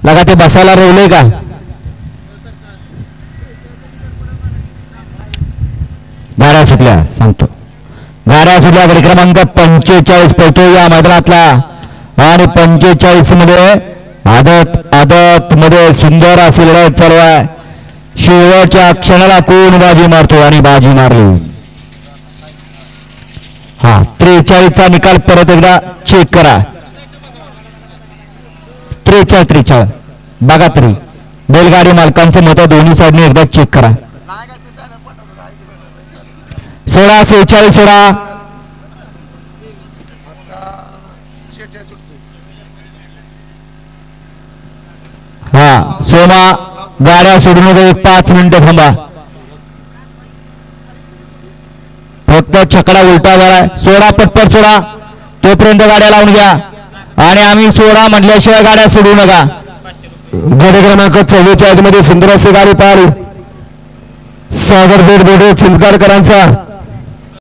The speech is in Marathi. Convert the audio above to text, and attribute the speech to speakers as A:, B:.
A: लगा ते बसायला रोवलंय का? गाड्या सुटल्या सांगतो, गाड्या सुटल्या. गडी क्रमांक 45 पळतो या मैदानातला आणि 45 मध्ये आदत मध्ये सुंदर अशी लढत चालू आहे. शेवटच्या क्षणाला कोण बाजी मारतो आणि बाजी मारली. हा 43चा निकाल परत एकदा चेक करा. 43 बघा तरी बैलगाडी मालकांचं मत दोन्ही साईडने एकदा चेक करा. 16-46 सोडा. हा सोमा गाड्या सोडून 5 मिनिटं थांबा. फक्त छकडा उलटा झालाय. सोडा पटपट सोडा, तोपर्यंत गाड्या लावून घ्या आणि आम्ही सोडा म्हटल्याशिवाय गाड्या सोडू नका. गडी क्रमांक 44 मध्ये सुंदर अशी गाडी पाहिली. सागर बेड चिंचगाडकरांचा